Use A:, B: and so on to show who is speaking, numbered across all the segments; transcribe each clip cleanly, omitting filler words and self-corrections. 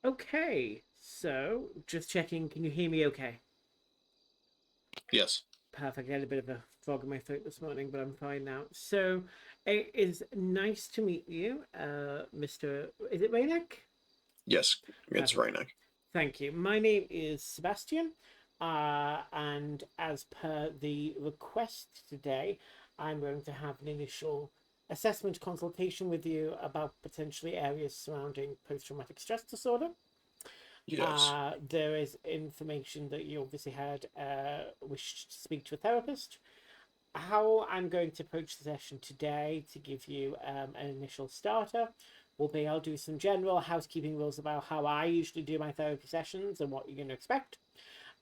A: Okay, so just checking, can you hear me okay?
B: Yes.
A: Perfect. I had a bit of a frog in my throat this morning, but I'm fine now. So it is nice to meet you, Mr. Is it Raynek?
B: Yes. It's
A: Perfect.
B: right now.
A: Thank you. My name is Sebastian, and as per the request today, I'm going to have an initial assessment consultation with you about potentially areas surrounding post traumatic stress disorder.
B: Yes.
A: There is information that you obviously had wished to speak to a therapist. How I'm going to approach the session today to give you an initial starter will be I'll do some general housekeeping rules about how I usually do my therapy sessions and what you're going to expect.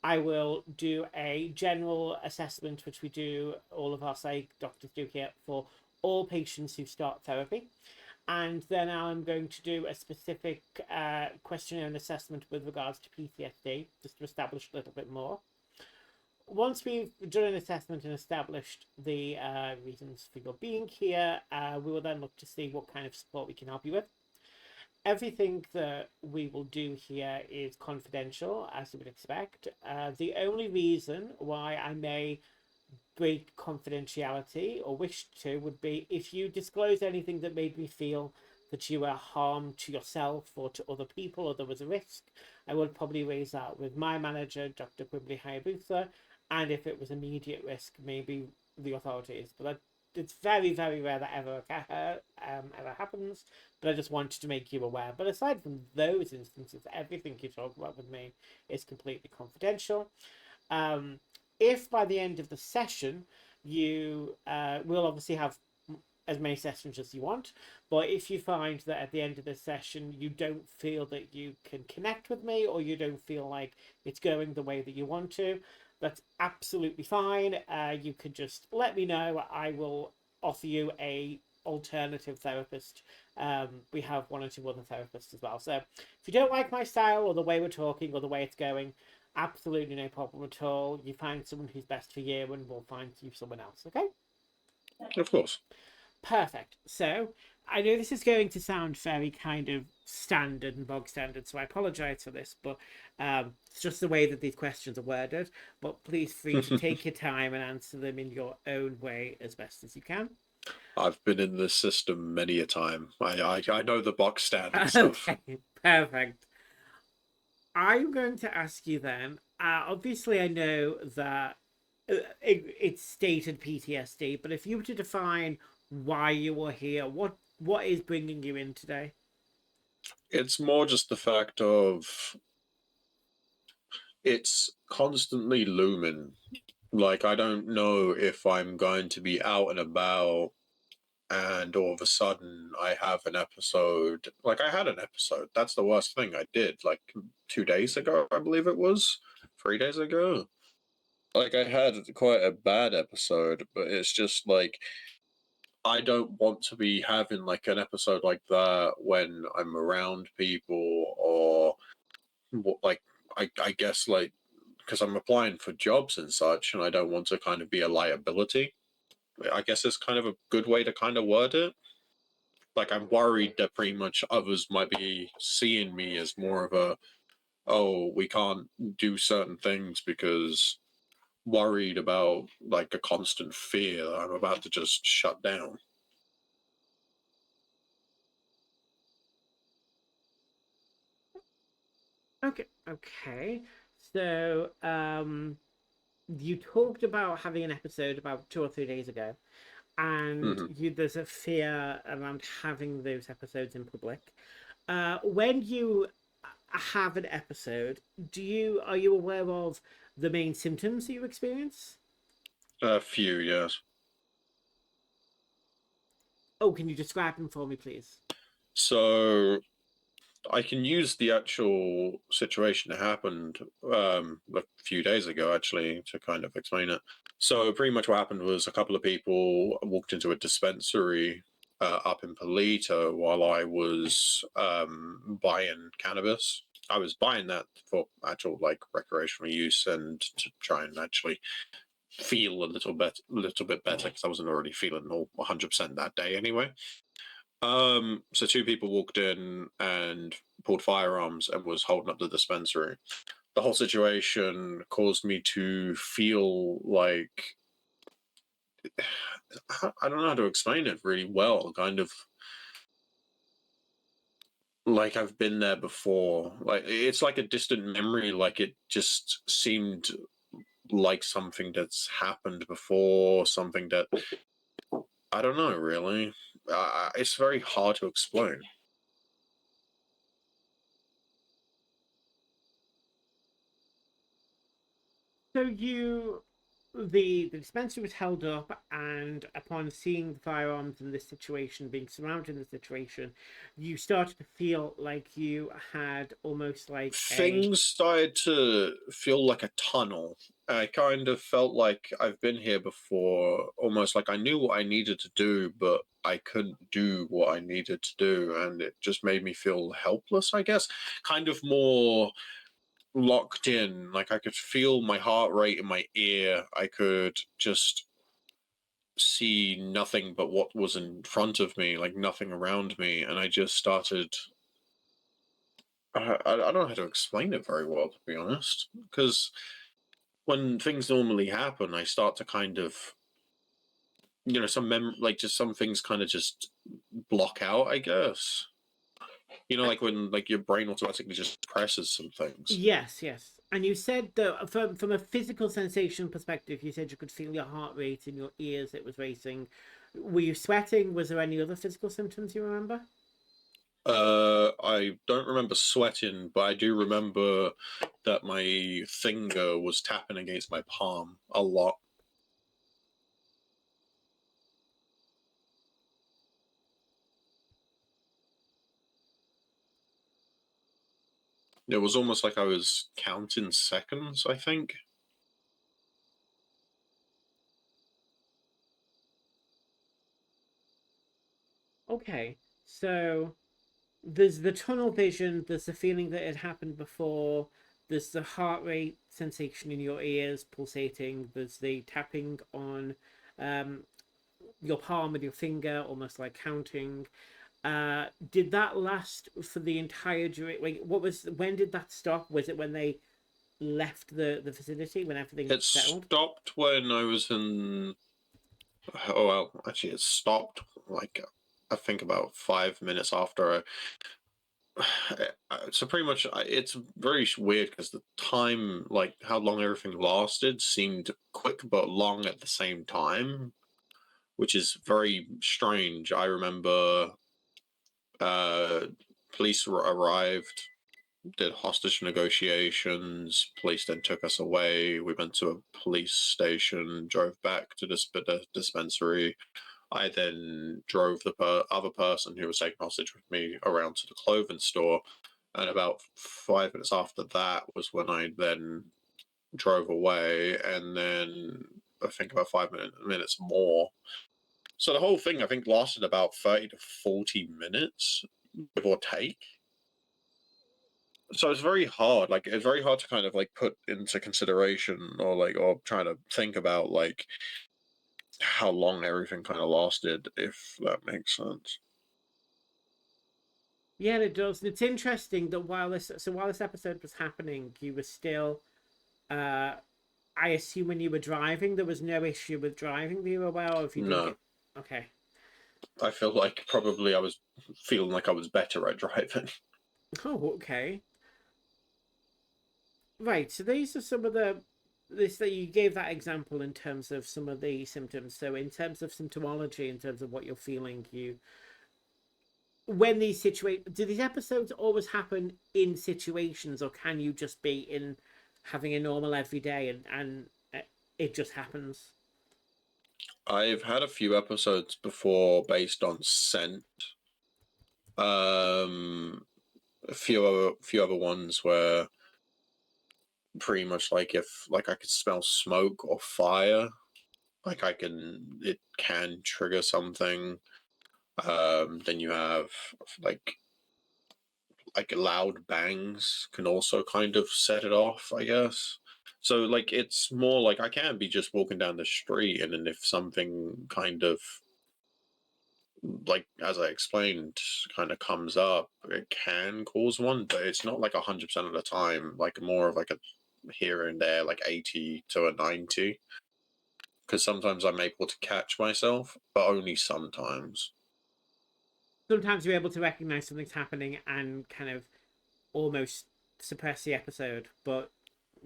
A: I will do a general assessment, which we do, all of our psych doctors do here for all patients who start therapy. And then I'm going to do a specific questionnaire and assessment with regards to PTSD, just to establish a little bit more. Once we've done an assessment and established the reasons for your being here, we will then look to see what kind of support we can help you with. Everything that we will do here is confidential, as you would expect. The only reason why I may break confidentiality or wish to would be if you disclose anything that made me feel that you were harm to yourself or to other people or there was a risk. I would probably raise that with my manager, Dr. Quibley Hayabusa, and if it was immediate risk, maybe the authorities. But it's very, very rare that ever happens. But I just wanted to make you aware. But aside from those instances, everything you talk about with me is completely confidential. Um, if by the end of the session you will obviously have as many sessions as you want, but if you find that at the end of the session you don't feel that you can connect with me or you don't feel like it's going the way that you want to, that's absolutely fine. You can just let me know. I will offer you a alternative therapist. We have one or two other therapists as well. So if you don't like my style or the way we're talking or the way it's going, absolutely no problem at all. You find someone who's best for you, and we'll find you someone else. Okay?
B: Of course.
A: Perfect. So I know this is going to sound very kind of standard and bog standard, so I apologize for this, but it's just the way that these questions are worded. But please free to take your time and answer them in your own way as best as you can.
B: I've been in this system many a time. I know the box standard stuff.
A: Okay, perfect. I'm going to ask you then. Obviously, I know that it's stated PTSD, but if you were to define why you were here, what is bringing you in today?
B: It's more just the fact of it's constantly looming. Like I don't know if I'm going to be out and about and all of a sudden I have an episode. Like I had an episode. That's the worst thing I did. Like 2 days ago, I believe it was. 3 days ago. Like I had quite a bad episode, but it's just like I don't want to be having like an episode like that when I'm around people or like I guess like because I'm applying for jobs and such and I don't want to kind of be a liability. I guess it's kind of a good way to kind of word it. Like I'm worried that pretty much others might be seeing me as more of a oh, we can't do certain things because worried about like a constant fear that I'm about to just shut down.
A: Okay, okay. So, you talked about having an episode about 2 or 3 days ago, and
B: Mm-hmm.
A: there's a fear around having those episodes in public. When you have an episode, are you aware of the main symptoms that you experience?
B: A few, yes.
A: Oh, can you describe them for me, please?
B: So I can use the actual situation that happened a few days ago, actually, to kind of explain it. So pretty much what happened was a couple of people walked into a dispensary up in Polito while I was buying cannabis. I was buying that for actual like recreational use and to try and actually feel a little bit better because I wasn't already feeling all 100% that day anyway. So two people walked in and pulled firearms and was holding up the dispensary. The whole situation caused me to feel like I don't know how to explain it really well. Kind of like I've been there before. Like it's like a distant memory. Like it just seemed like something that's happened before. Something that I don't know really. It's very hard to explain.
A: So the dispenser was held up, and upon seeing the firearms in this situation, being surrounded in the situation, you started to feel like you had almost like a
B: Things started to feel like a tunnel. I kind of felt like I've been here before, almost like I knew what I needed to do, but I couldn't do what I needed to do. And it just made me feel helpless, I guess. Kind of more locked in. Like I could feel my heart rate in my ear. I could just see nothing but what was in front of me, like nothing around me. And I just started I don't know how to explain it very well, to be honest. Because when things normally happen, I start to kind of, like just some things kind of just block out, I guess. Like when like your brain automatically just presses some things.
A: yes, yes. And you said that from a physical sensation perspective, you said you could feel your heart rate in your ears; it was racing. Were you sweating? Was there any other physical symptoms you remember?
B: I don't remember sweating, but I do remember that my finger was tapping against my palm a lot. It was almost like I was counting seconds, I think.
A: Okay, so there's the tunnel vision, there's the feeling that it happened before, there's the heart rate sensation in your ears pulsating, there's the tapping on um, your palm with your finger, almost like counting. Did that last for the entire duration? Like, when did that stop? Was it when they left the facility, when everything
B: It
A: settled?
B: stopped when I was in. Oh well, actually, it stopped like I think about 5 minutes after. So pretty much, it's very weird because the time, like how long everything lasted, seemed quick but long at the same time, which is very strange. I remember uh, police arrived, did hostage negotiations. Police then took us away. We went to a police station, drove back to the dispensary. I then drove the other person who was taken hostage with me around to the clothing store. And about 5 minutes after that was when I then drove away. And then I think about 5 minutes more. So the whole thing, I think, lasted about 30 to 40 minutes, give or take. So it's very hard. Like it's very hard to kind of like put into consideration or try to think about like how long everything kind of lasted, if that makes sense.
A: Yeah, it does. And it's interesting that while this episode was happening, you were still uh I assume when you were driving there was no issue with driving that you were aware of, if you didn't
B: No,
A: get okay.
B: I feel like probably I was feeling like I was better at driving.
A: Oh, okay. Right. So these are some of the this that you gave that example in terms of some of the symptoms. So in terms of symptomology, in terms of what you're feeling, you when these situate do these episodes always happen in situations, or can you just be in having a normal everyday and it just happens?
B: I've had a few episodes before based on scent. Um, a few other ones where pretty much like if like I could smell smoke or fire, like it can trigger something. Then you have like like loud bangs can also kind of set it off, I guess. So like it's more like I can't be just walking down the street and then if something kind of like as I explained, kind of comes up, it can cause one, but it's not like 100% of the time. Like more of like a here and there, like 80 to a 90. Because sometimes I'm able to catch myself, but only sometimes.
A: Sometimes you're able to recognize something's happening and kind of almost suppress the episode, but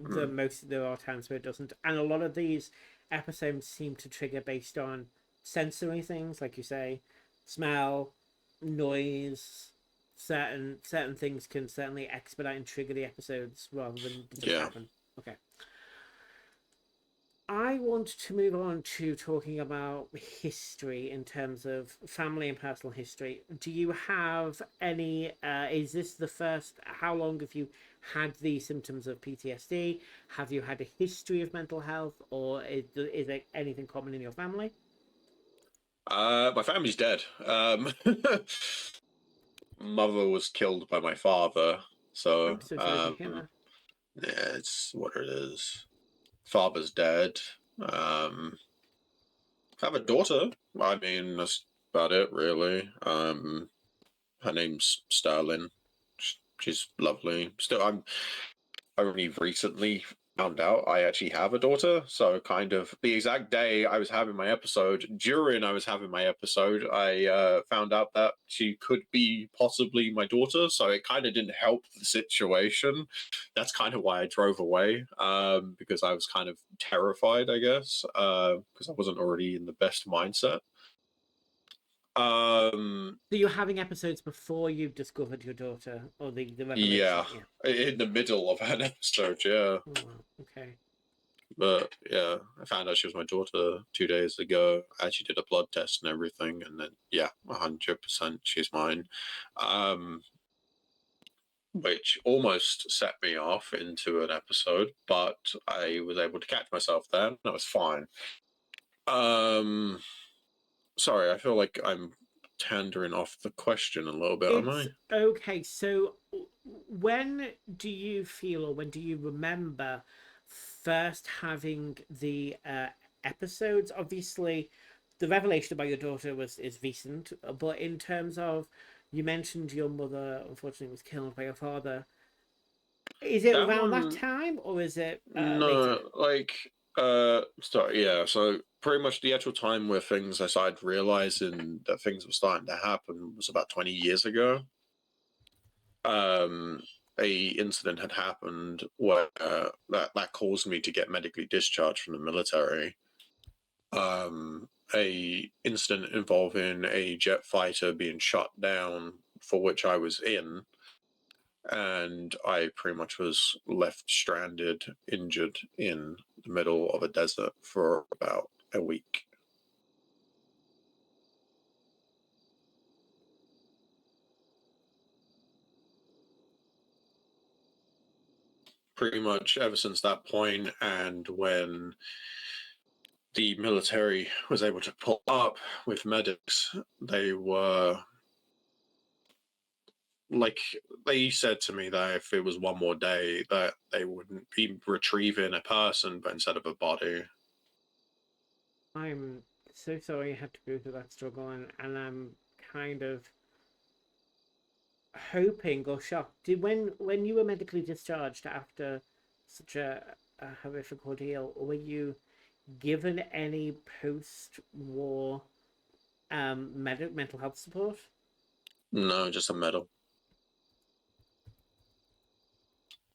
B: Mm.
A: there are times where it doesn't. And a lot of these episodes seem to trigger based on sensory things, like you say, smell, noise. Certain things can certainly expedite and trigger the episodes rather than just
B: Yeah.
A: happen. Okay. I want to move on to talking about history in terms of family and personal history. Do you have any? Is this the first? How long have you had the symptoms of PTSD? Have you had a history of mental health, or is there anything common in your family?
B: My family's dead. Mother was killed by my father, so
A: I'm so sorry to hear that.
B: yeah, it's what it is. Father's dead. I have a daughter. I mean, that's about it, really. Her name's Sterling. She's lovely. Still, I only recently found out I actually have a daughter. So, kind of the exact day I was having my episode, during I was having my episode, I found out that she could be possibly my daughter. So, it kind of didn't help the situation. That's kind of why I drove away, because I was kind of terrified, I guess, because I wasn't already in the best mindset. Um,
A: So you're having episodes before you've discovered your daughter, or the revelation.
B: yeah,
A: Yeah.
B: in the middle of an episode, yeah.
A: Oh wow. Okay.
B: But yeah, I found out she was my daughter 2 days ago. I actually did a blood test and everything, and then yeah, 100% she's mine. Um, which almost set me off into an episode, but I was able to catch myself there. That was fine. Um, sorry, I feel like I'm tandering off the question a little bit. Am
A: It's
B: I?
A: okay. So, when do you feel, or when do you remember first having the episodes? Obviously, the revelation about your daughter was is recent, but in terms of, you mentioned your mother unfortunately was killed by your father. Is it
B: That
A: around that
B: one,
A: time, or is it later?
B: no, like, sorry, yeah. So pretty much the actual time where things I started realizing that things were starting to happen was about 20 years ago. Um, a incident had happened where that caused me to get medically discharged from the military. A incident involving a jet fighter being shot down, for which I was in, and I pretty much was left stranded, injured in the middle of a desert for about a week. Pretty much ever since that point, and when the military was able to pull up with medics, they were like, they said to me that if it was one more day, that they wouldn't be retrieving a person, but instead of a body.
A: I'm so sorry you had to go through that struggle, and I'm kind of hoping or shocked. Did when you were medically discharged after such a horrific ordeal, were you given any post-war mental health support?
B: No, just a medal.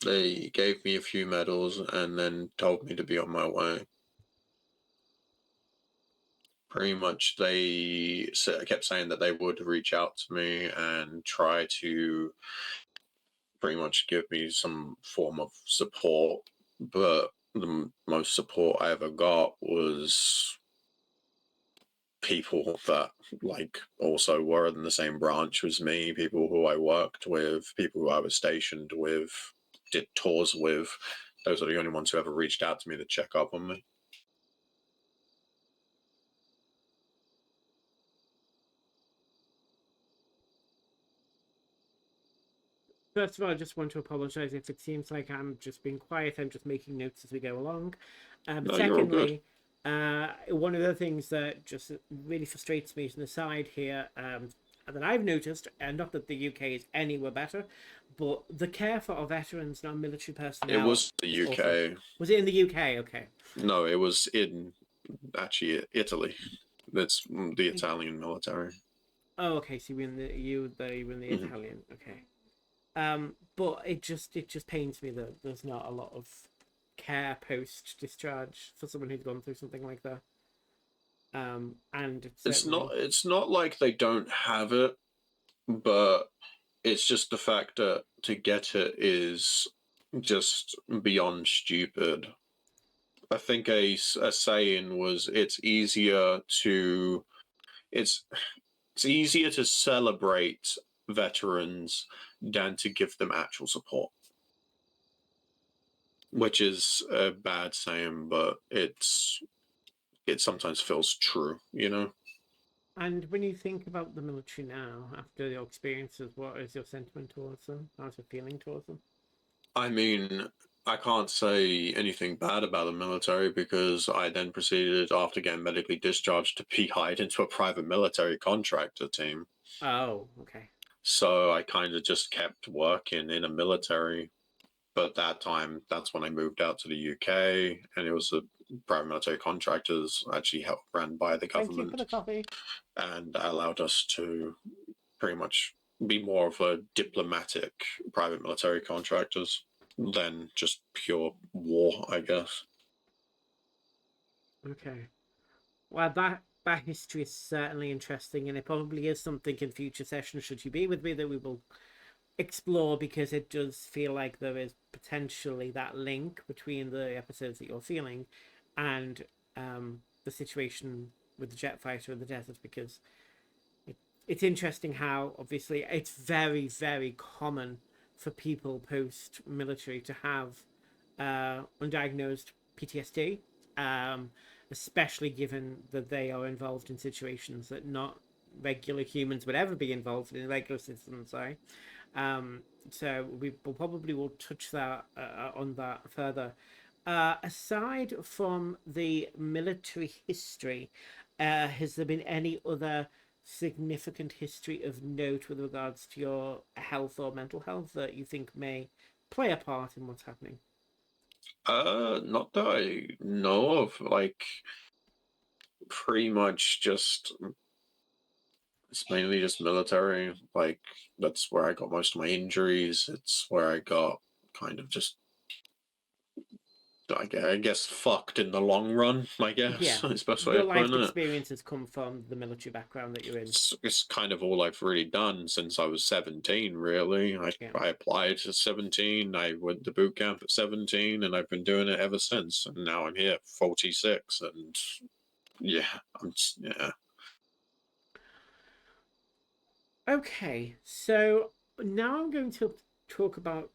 B: They gave me a few medals and then told me to be on my way. Pretty much, they kept saying that they would reach out to me and try to pretty much give me some form of support. But the most support I ever got was people that like also were in the same branch as me, people who I worked with, people who I was stationed with, did tours with. Those are the only ones who ever reached out to me to check up on me.
A: First of all, I just want to apologize if it seems like I'm just being quiet. I'm just making notes as we go along. But
B: No, you're all good.
A: secondly, One of the things that just really frustrates me as an aside here, that I've noticed, and not that the UK is anywhere better, but the care for our veterans, non-military
B: It
A: personnel
B: was the
A: is awful.
B: UK.
A: Was it in the UK? Okay.
B: No, it was in actually Italy. That's the Italian military.
A: Oh, okay. So you were in the
B: Hmm.
A: Italian. Okay. But it just pains me that there's not a lot of care post discharge for someone who's gone through something like that. And it's
B: It's not.
A: certainly.
B: It's not like they don't have it, but it's just the fact that to get it is just beyond stupid. I think a saying was it's it's easier to celebrate veterans than to give them actual support, which is a bad saying, but it sometimes feels true, you know.
A: And when you think about the military now, after your experiences, what is your sentiment towards them? How's your feeling towards them?
B: I mean, I can't say anything bad about the military because I then proceeded, after getting medically discharged, to be hired into a private military contractor team.
A: Oh, okay.
B: So I kind of just kept working in a military. But that time, that's when I moved out to the UK, and it was a private military contractors actually helped ran by the
A: Thank you for
B: government,
A: the coffee.
B: and allowed us to pretty much be more of a diplomatic private military contractors than just pure war, I guess.
A: Okay. Well, that history is certainly interesting, and it probably is something in future sessions, should you be with me, that we will explore, because it does feel like there is potentially that link between the episodes that you're feeling and the situation with the jet fighter in the desert, because it, it's interesting how obviously it's very, very common for people post military to have undiagnosed PTSD, especially given that they are involved in situations that not regular humans would ever be involved in, regular citizens, sorry. Um, so we will probably will touch that on that further. Aside from the military history, has there been any other significant history of note with regards to your health or mental health that you think may play a part in what's happening?
B: Not that I know of. Like, pretty much just it's mainly just military. Like, that's where I got most of my injuries. It's where I got kind of just I guess fucked in the long run. I guess
A: Yeah,
B: is the best way
A: your
B: of
A: life
B: putting it.
A: experiences come from the military background that you're in.
B: It's kind of all I've really done since I was 17, really.
A: Yeah.
B: I applied at 17, I went to boot camp at 17, and I've been doing it ever since. And now I'm here, 46, and yeah, yeah.
A: Okay, so now I'm going to talk about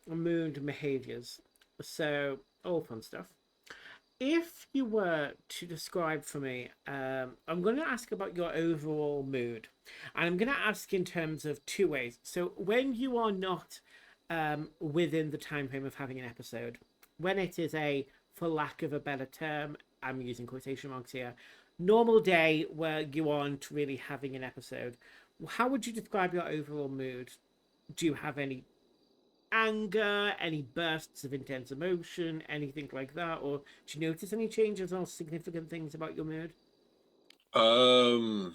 A: mood behaviors. So, all fun stuff. If you were to describe for me, I'm going to ask about your overall mood. And I'm going to ask in terms of two ways. So, when you are not within the time frame of having an episode, when it is a, for lack of a better term, I'm using quotation marks here, normal day where you aren't really having an episode, how would you describe your overall mood? Do you have any anger, any bursts of intense emotion, anything like that? Or do you notice any changes or significant things about your mood?
B: Um,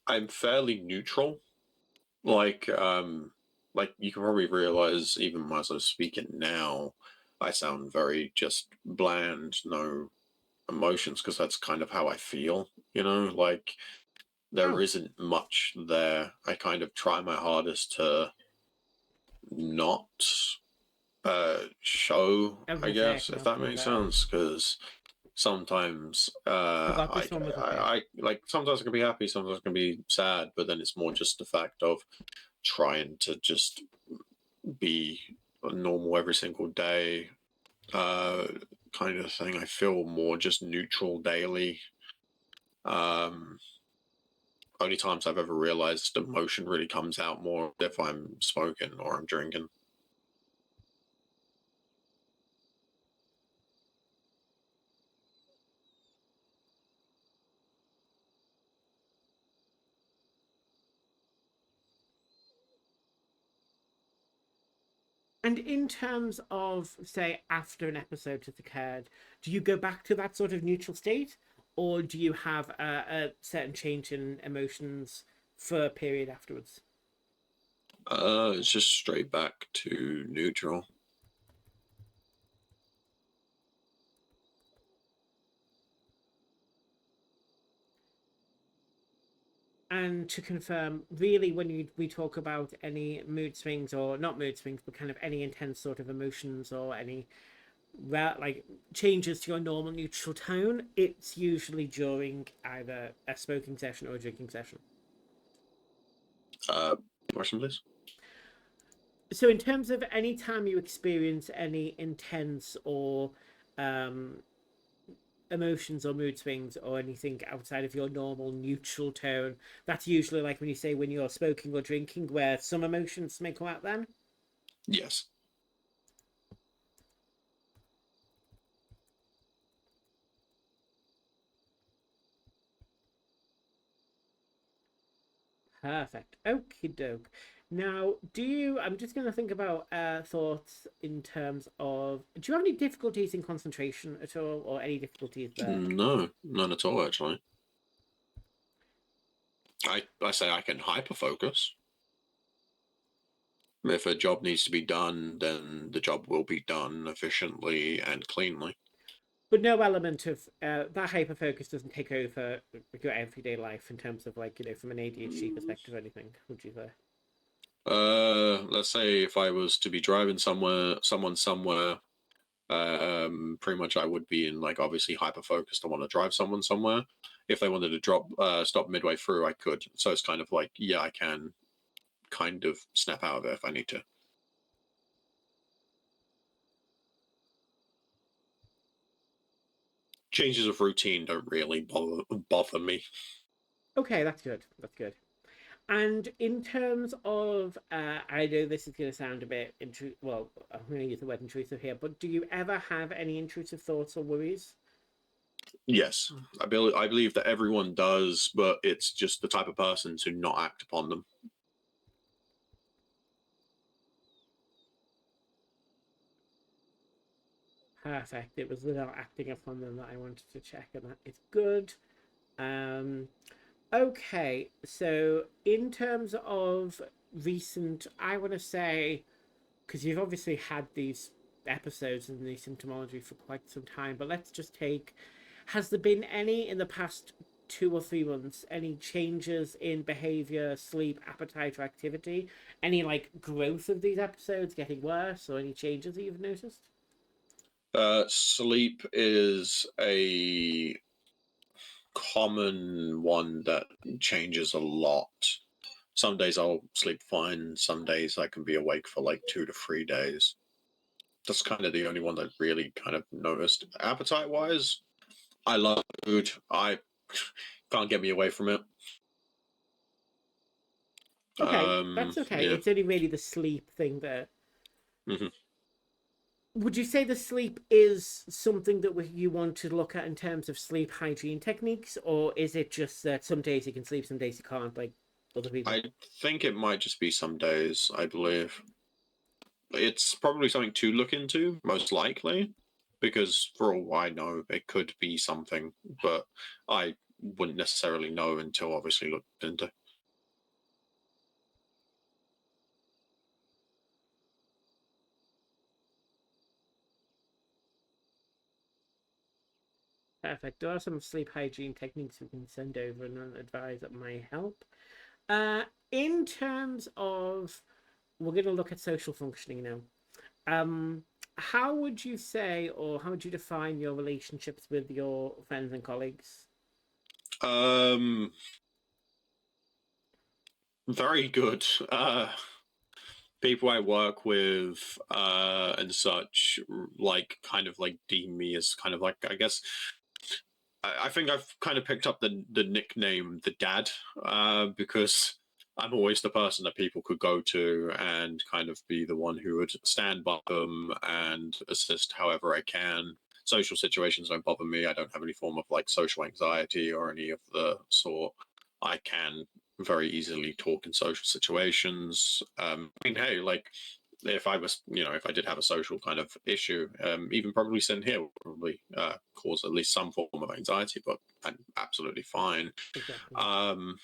B: I'm fairly neutral. Like, like you can probably realize even as I'm speaking now, I sound very just bland, no emotions, because that's kind of how I feel, you know? Like, there
A: Oh,
B: isn't much there. I kind of try my hardest to not show,
A: I was
B: I
A: going to say, I
B: guess,
A: can
B: if that
A: absolutely
B: makes
A: better.
B: sense, because sometimes
A: Forgot this one was a thing.
B: I like sometimes I can be happy, sometimes I can be sad, but then it's more just the fact of trying to just be normal every single day, uh, kind of thing. I feel more just neutral daily. Um, Only times I've ever realized emotion really comes out more if I'm smoking or I'm drinking.
A: And in terms of, say, after an episode has occurred, do you go back to that sort of neutral state, or do you have a certain change in emotions for a period afterwards?
B: It's just straight back to neutral.
A: And to confirm, really, when we talk about any mood swings, or not mood swings, but kind of any intense sort of emotions or any like changes to your normal neutral tone, it's usually during either a smoking session or a drinking session.
B: Uh, Question, please.
A: So, in terms of any time you experience any intense or um, emotions or mood swings or anything outside of your normal neutral tone, that's usually like when you say when you're smoking or drinking, where some emotions may come out then.
B: Yes.
A: Perfect. Okie doke. Now, do you? I'm just going to think about thoughts in terms of. Do you have any difficulties in concentration at all, or any difficulties there?
B: No, none at all, actually. I say I can hyper focus. If a job needs to be done, then the job will be done efficiently and cleanly.
A: But no element of that hyper focus doesn't take over your everyday life in terms of like from an ADHD perspective or anything. Would you say?
B: Let's say if I was to be driving someone somewhere, pretty much I would be in like obviously hyper focused. I want to drive someone somewhere. If they wanted to stop midway through, I could. So it's kind of like, yeah, I can kind of snap out of it if I need to. Changes of routine don't really bother me.
A: Okay, that's good. That's good. And in terms of, I know this is going to sound a bit well, I'm going to use the word intrusive here, but do you ever have any intrusive thoughts or worries?
B: Yes, I believe that everyone does, but it's just the type of person to not act upon them.
A: Perfect. It was the not acting upon them that I wanted to check, and that is good. Um, okay, so in terms of recent, I want to say, because you've obviously had these episodes and the symptomology for quite some time, but let's just take, has there been any in the past 2 or 3 months, any changes in behavior, sleep, appetite, or activity? Any like growth of these episodes getting worse, or any changes that you've noticed?
B: Sleep is a common one that changes a lot. Some days I'll sleep fine. Some days I can be awake for like 2 to 3 days. That's kind of the only one that really kind of noticed. Appetite wise, I love food. I can't get me away from it.
A: Okay, that's okay.
B: Yeah.
A: It's only really the sleep thing that.
B: Hmm.
A: Would you say the sleep is something that you want to look at in terms of sleep hygiene techniques, or is it just that some days you can sleep, some days you can't, like other people?
B: I think it might just be some days, I believe. It's probably something to look into, most likely, because for all I know, it could be something, but I wouldn't necessarily know until obviously looked into.
A: Perfect. There are some sleep hygiene techniques we can send over and advise that might help. In terms of, we're going to look at social functioning now. How would you say, or how would you define your relationships with your friends and colleagues?
B: Um, Very good. People I work with and such, like, kind of like deem me as kind of like, I guess, I think I've kind of picked up the nickname the dad because I'm always the person that people could go to and kind of be the one who would stand by them and assist however I can. Social situations don't bother me. I don't have any form of like social anxiety or any of the sort. I can very easily talk in social situations. I mean, hey, like if I was, if I did have a social kind of issue, even probably sitting here would probably cause at least some form of anxiety, but I'm absolutely fine.
A: Exactly.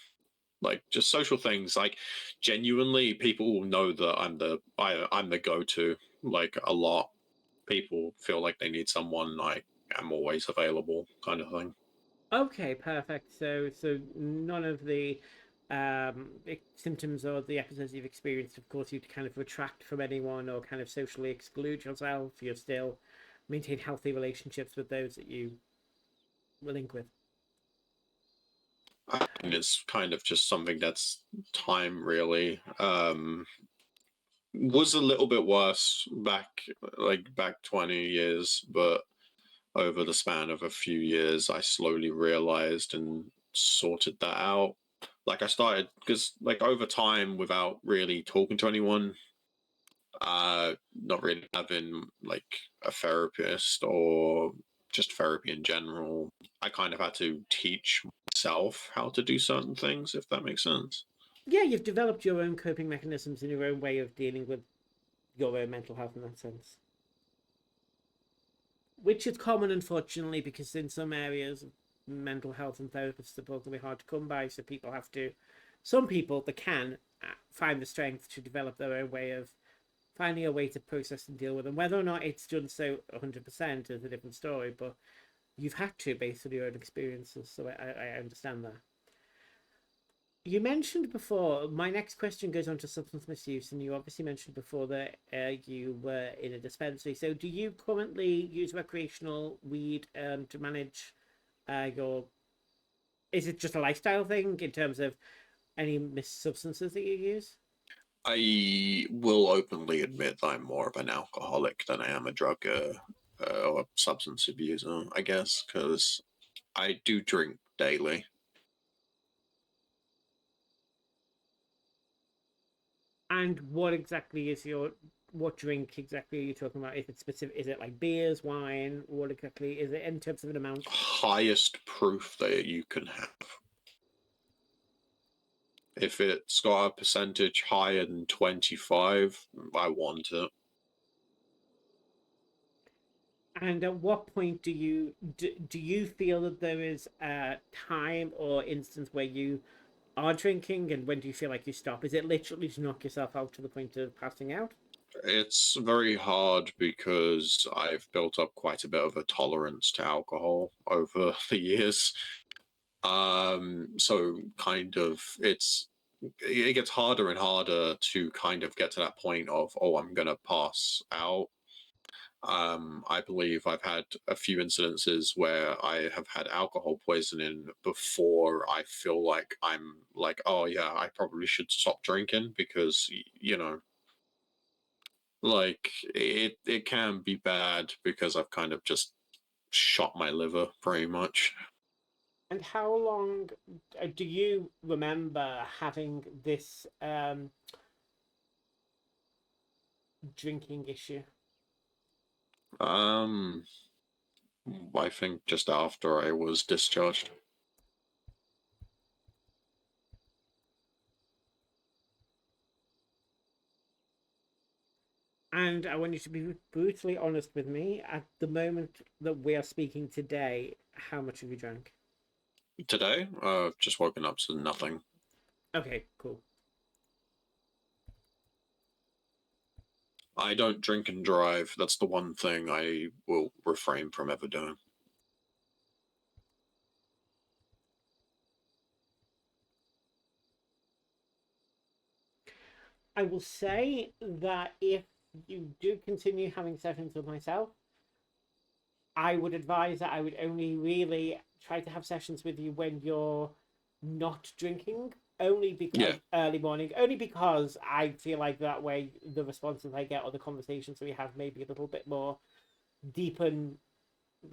B: Like just social things, like genuinely people know that I'm the go-to, like a lot. People feel like they need someone, like I'm always available kind of thing.
A: Okay, perfect. So none of the symptoms or the episodes you've experienced have caused you to kind of retract from anyone or kind of socially exclude yourself. You're still maintain healthy relationships with those that you link with.
B: And it's kind of just something that's time really. Was a little bit worse back 20 years, but over the span of a few years, I slowly realized and sorted that out. Like I started because like over time, without really talking to anyone, not really having like a therapist or just therapy in general, I kind of had to teach myself how to do certain things, if that makes sense.
A: Yeah, you've developed your own coping mechanisms and your own way of dealing with your own mental health in that sense, which is common, unfortunately, because in some areas, mental health and therapists are both going to be hard to come by. So people have to, some people that can find the strength to develop their own way of finding a way to process and deal with them. Whether or not it's done so 100% is a different story, but you've had to based on your own experiences. So I understand that. You mentioned before, my next question goes on to substance misuse, and you obviously mentioned before that you were in a dispensary. So, do you currently use recreational weed to manage your? Is it just a lifestyle thing in terms of any substances that you use?
B: I will openly admit that I'm more of an alcoholic than I am a drug or substance abuser, I guess, because I do drink daily.
A: And what exactly is your what drink exactly are you talking about? Is it specific? Is it like beers, wine? What exactly is it in terms of an amount?
B: Highest proof that you can have. If it's got a percentage higher than 25, I want it.
A: And at what point do you feel that there is a time or instance where you are drinking, and when do you feel like you stop? Is it literally to knock yourself out to the point of passing out?
B: It's very hard because I've built up quite a bit of a tolerance to alcohol over the years. So kind of it gets harder and harder to kind of get to that point of, oh, I'm gonna pass out. I believe I've had a few incidences where I have had alcohol poisoning before I feel like I'm like, oh yeah, I probably should stop drinking because like it can be bad because I've kind of just shot my liver pretty much.
A: And how long do you remember having this drinking issue?
B: Um, I think just after I was discharged.
A: And I want you to be brutally honest with me. At the moment that we are speaking today, how much have you drank?
B: Today, just woken up to nothing.
A: Okay, cool.
B: I don't drink and drive. That's the one thing I will refrain from ever doing.
A: I will say that if you do continue having sessions with myself, I would advise that I would only really try to have sessions with you when you're not drinking, only because
B: Yeah,
A: early morning, only because I feel like that way the responses I get or the conversations we have may be a little bit more deep and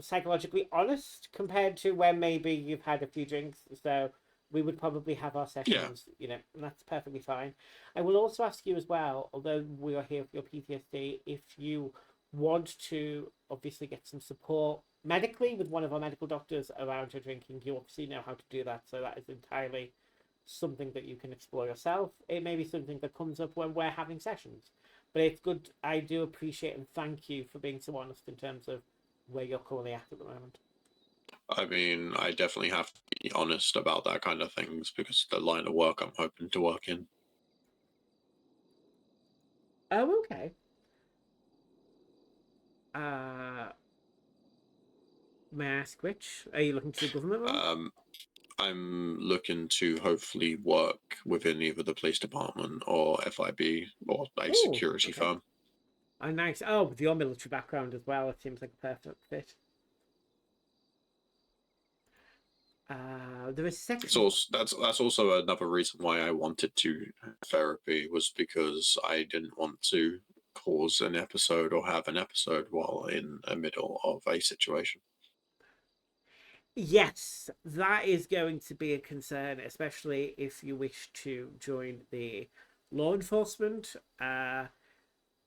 A: psychologically honest compared to when maybe you've had a few drinks. So we would probably have our
B: yeah,
A: sessions, and that's perfectly fine. I will also ask you as well, although we are here for your PTSD, if you want to obviously get some support medically with one of our medical doctors around your drinking, you obviously know how to do that. So that is entirely something that you can explore yourself. It may be something that comes up when we're having sessions. But it's good. I do appreciate and thank you for being so honest in terms of where you're currently at the moment.
B: I mean, I definitely have to be honest about that kind of things because the line of work I'm hoping to work in.
A: Oh, okay. Uh, may I ask which? Are you looking to do government role?
B: Um, I'm looking to hopefully work within either the police department or FIB or a
A: Oh,
B: security
A: okay.
B: firm.
A: Oh, nice. Oh, with your military background as well, it seems like a perfect fit. There is
B: It's
A: section.
B: also that's also another reason why I wanted to therapy was because I didn't want to cause an episode or have an episode while in the middle of a situation.
A: Yes, that is going to be a concern, especially if you wish to join the law enforcement.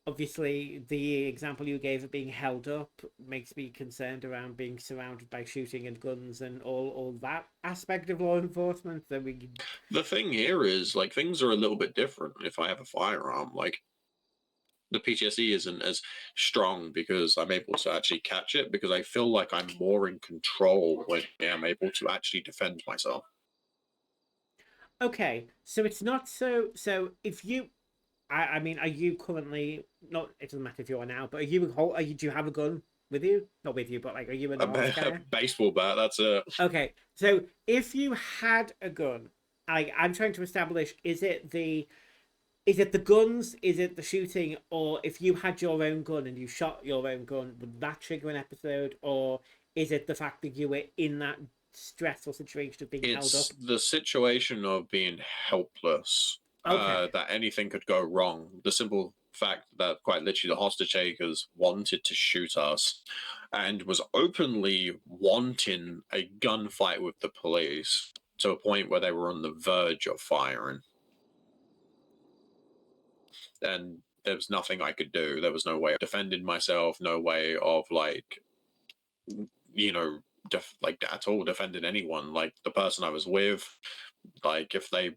A: Obviously, the example you gave of being held up makes me concerned around being surrounded by shooting and guns and all that aspect of law enforcement. That we
B: The thing here is like things are a little bit different if I have a firearm. Like the PTSD isn't as strong because I'm able to actually catch it because I feel like I'm more in control when I'm able to actually defend myself.
A: okay, so it's not so. So if you I mean, are you currently not? It doesn't matter if you are now, but are you? Do you have a gun with you? Not with you, but like, are you in the holster
B: A
A: carrier?
B: baseball bat, that's it.
A: Okay, so if you had a gun, I'm trying to establish: is it the guns, is it the shooting, or if you had your own gun and you shot your own gun, would that trigger an episode, or is it the fact that you were in that stressful situation of being held
B: It's
A: up?
B: the situation of being helpless,
A: Okay,
B: that anything could go wrong. The simple fact that quite literally the hostage takers wanted to shoot us and was openly wanting a gunfight with the police to a point where they were on the verge of firing. And there was nothing I could do. There was no way of defending myself, no way of like, you know, like at all defending anyone. Like the person I was with, like if they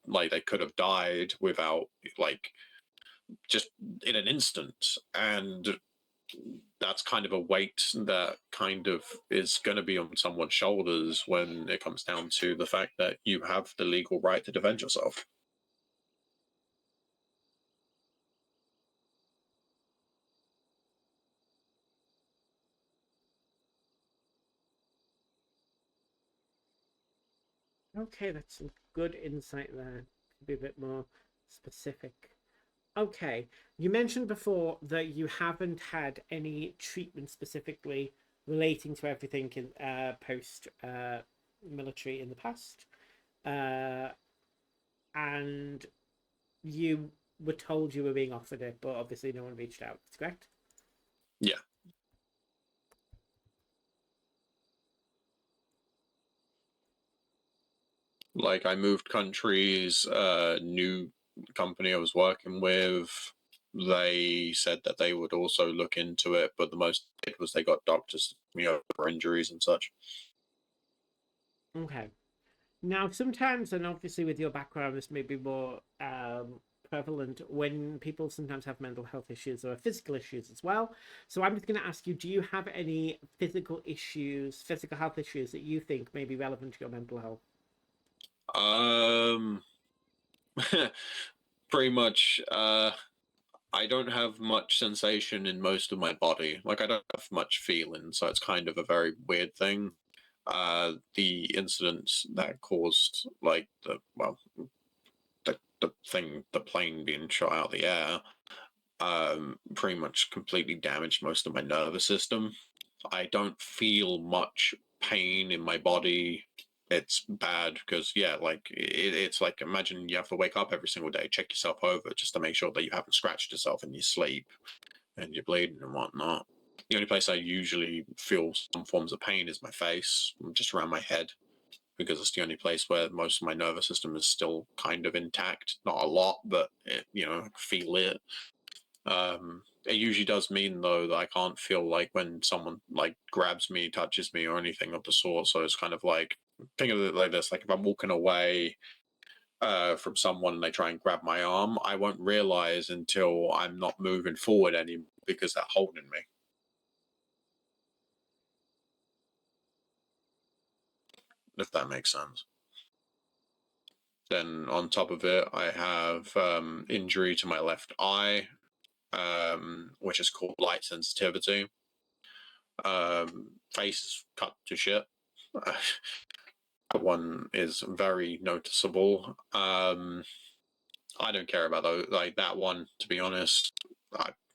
B: like they could have died without like just in an instant. And that's kind of a weight that kind of is going to be on someone's shoulders when it comes down to the fact that you have the legal right to defend yourself.
A: okay, that's some good insight there. To be a bit more specific. Okay, you mentioned before that you haven't had any treatment specifically relating to everything in post military in the past, uh, and you were told you were being offered it, but obviously no one reached out. That's correct.
B: Yeah, like I moved countries, new company I was working with, they said that they would also look into it, but the most they did was they got doctors, for injuries and such.
A: Okay. Now, sometimes, and obviously with your background, this may be more prevalent when people sometimes have mental health issues or physical issues as well. So I'm just going to ask you, do you have any physical health issues that you think may be relevant to your mental health?
B: Um, pretty much. I don't have much sensation in most of my body. Like I don't have much feeling, so it's kind of a very weird thing. The incidents that caused like the plane being shot out of the air, pretty much completely damaged most of my nervous system. I don't feel much pain in my body. It's bad because yeah, like it's like imagine you have to wake up every single day, check yourself over just to make sure that you haven't scratched yourself in your sleep and you're bleeding and whatnot. The only place I usually feel some forms of pain is my face, just around my head, because it's the only place where most of my nervous system is still kind of intact. Not a lot, but I can feel it. It usually does mean though that I can't feel like when someone like grabs me, touches me, or anything of the sort. So it's kind of like think of it like this: like if I'm walking away from someone and they try and grab my arm, I won't realize until I'm not moving forward anymore because they're holding me. If that makes sense. Then on top of it, I have injury to my left eye, which is called light sensitivity. Face is cut to shit. That one is very noticeable. I don't care about those, like that one, to be honest.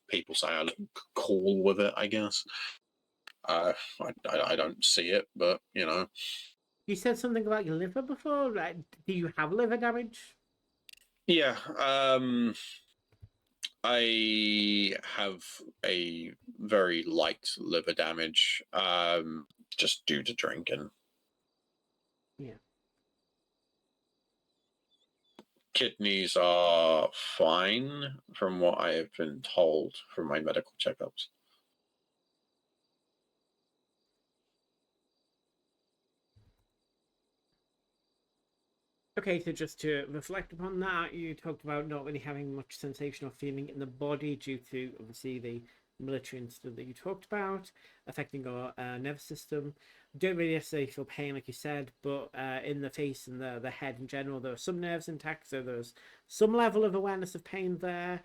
B: People say I look cool with it, I guess. I don't see it, but you know.
A: You said something about your liver before. Like, do you have liver damage?
B: Yeah. I have a very light liver damage, just due to drinking.
A: Yeah.
B: Kidneys are fine from what I have been told from my medical checkups.
A: Okay, so just to reflect upon that, you talked about not really having much sensation or feeling in the body due to obviously the military incident that you talked about affecting your nervous system. Don't really necessarily feel pain, like you said, but in the face and the head in general, there are some nerves intact, so there's some level of awareness of pain there.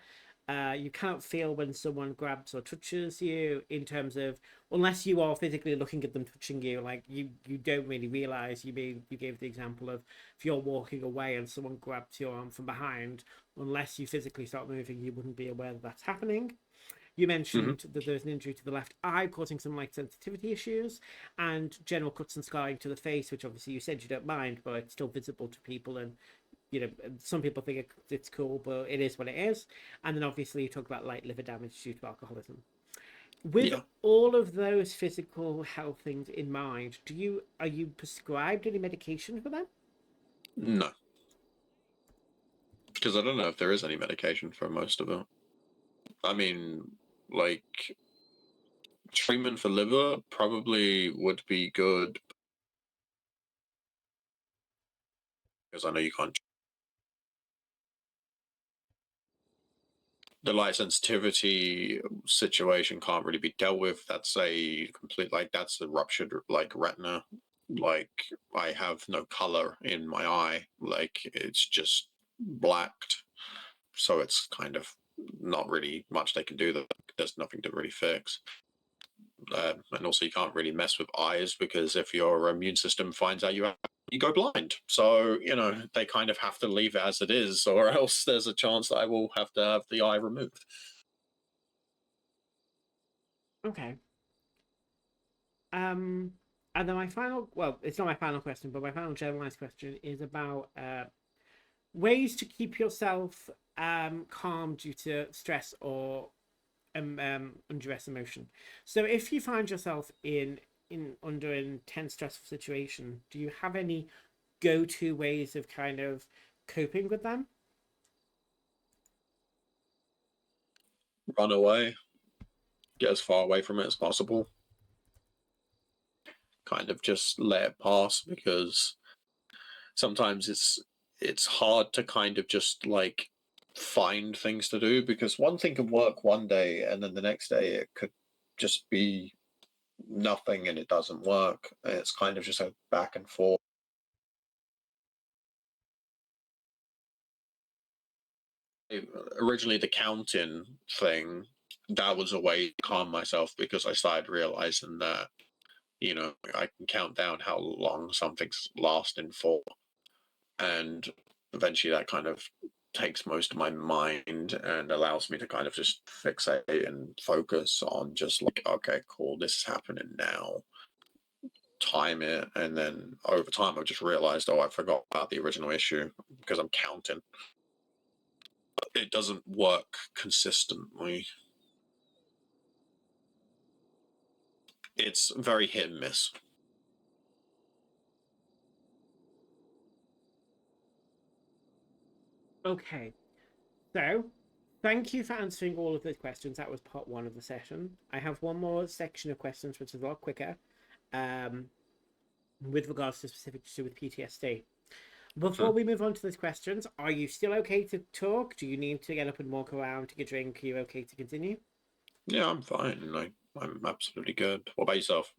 A: You can't feel when someone grabs or touches you in terms of, unless you are physically looking at them touching you, like you don't really realize. You gave the example of if you're walking away and someone grabs your arm from behind, unless you physically start moving, you wouldn't be aware that that's happening. You mentioned that there's an injury to the left eye causing some light sensitivity issues and general cuts and scarring to the face, which obviously you said you don't mind, but it's still visible to people. And some people think it's cool, but it is what it is. And then obviously you talk about light liver damage due to alcoholism. With
B: Yeah.
A: all of those physical health things in mind, are you prescribed any medication for them?
B: No, because I don't know if there is any medication for most of it. I mean, like treatment for liver probably would be good because I know you can't. The light sensitivity situation can't really be dealt with. That's a complete, like, that's a ruptured like retina. Like, I have no color in my eye. Like, it's just blacked. So it's kind of not really much they can do. That there's nothing to really fix. And also, you can't really mess with eyes because if your immune system finds out you go blind. So they kind of have to leave it as it is, or else there's a chance that I will have to have the eye removed.
A: Okay. And then my final, well, it's not my final question, but my final generalized question is about ways to keep yourself calm due to stress or undress emotion. So if you find yourself in under an intense stressful situation, do you have any go-to ways of kind of coping with them?
B: Run away, get as far away from it as possible. Kind of just let it pass because sometimes it's hard to kind of just like find things to do because one thing can work one day and then the next day it could just be nothing and it doesn't work. It's kind of just a back and forth. Originally, the counting thing, that was a way to calm myself because I started realizing that I can count down how long something's lasting for, and eventually that kind of takes most of my mind and allows me to kind of just fixate and focus on just like, okay, cool, this is happening now, time it, and then over time I've just realized, oh, I forgot about the original issue because I'm counting. It doesn't work consistently. It's very hit and miss.
A: Okay. So, thank you for answering all of those questions. That was part one of the session. I have one more section of questions, which is a lot quicker, um, with regards to specific to with PTSD. Before we move on to those questions, are you still okay to talk? Do you need to get up and walk around, take a drink? Are you okay to continue?
B: Yeah, I'm fine. I'm absolutely good. What about yourself?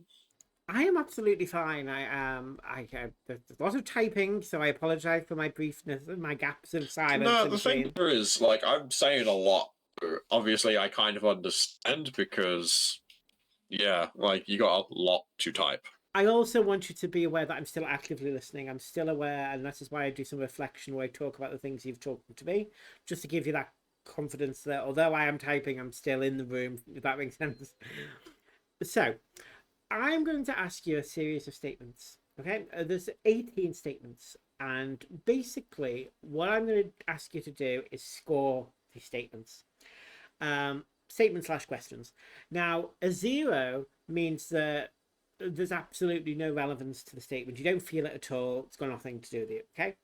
A: I am absolutely fine. There's a lot of typing, so I apologize for my briefness and my gaps of silence
B: No,
A: in
B: the thing
A: between.
B: is, like, I'm saying a lot. Obviously, I kind of understand because, yeah, like, you got a lot to type.
A: I also want you to be aware that I'm still actively listening. I'm still aware, and that is why I do some reflection where I talk about the things you've talked to me, just to give you that confidence that although I am typing, I'm still in the room, if that makes sense. So, I'm going to ask you a series of statements. Okay, there's 18 statements, and basically, what I'm going to ask you to do is score these statements. Statement slash questions. Now, a zero means that there's absolutely no relevance to the statement. You don't feel it at all. It's got nothing to do with you. Okay.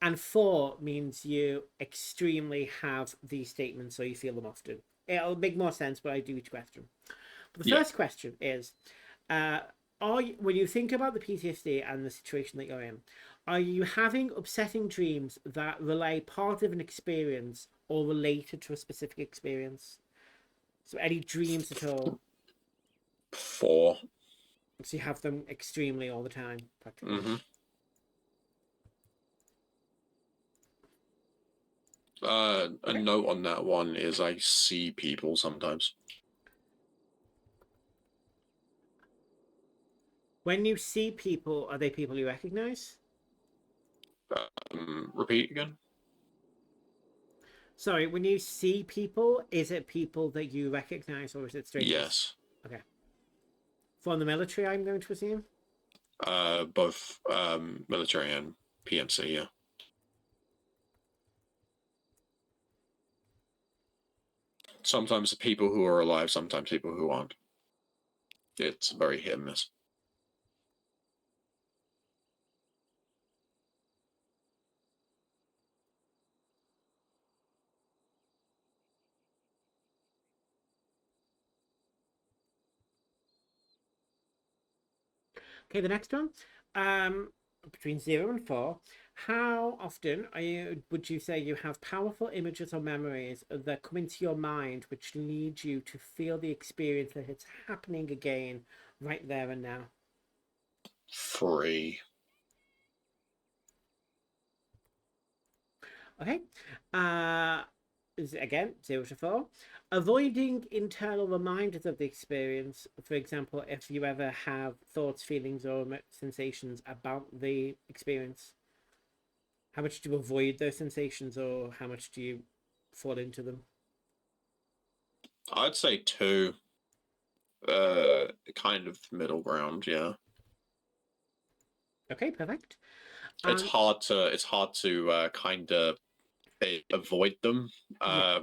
A: And four means you extremely have these statements, so you feel them often. It'll make more sense when I do each question. But the
B: Yeah.
A: first question is, uh, when you think about the PTSD and the situation that you're in, are you having upsetting dreams that relay part of an experience or related to a specific experience? So any dreams at all?
B: 4.
A: So you have them extremely all the time, practically.
B: Mm-hmm. A note on that one is I see people sometimes.
A: When you see people, are they people you recognize?
B: Repeat again?
A: Sorry, when you see people, is it people that you recognize or is it strangers?
B: Yes.
A: Okay. From the military, I'm going to assume?
B: Both military and PMC, yeah. Sometimes people who are alive, sometimes people who aren't. It's very hit and miss.
A: Okay, the next one. Between 0 and 4, how often would you say you have powerful images or memories that come into your mind which lead you to feel the experience that it's happening again right there and now?
B: 3.
A: Okay. Uh, again, 0 to 4. Avoiding internal reminders of the experience. For example, if you ever have thoughts, feelings, or sensations about the experience, how much do you avoid those sensations, or how much do you fall into them?
B: I'd say 2. Kind of middle ground, yeah.
A: Okay, perfect.
B: It's hard to kind of avoid them.
A: Yeah.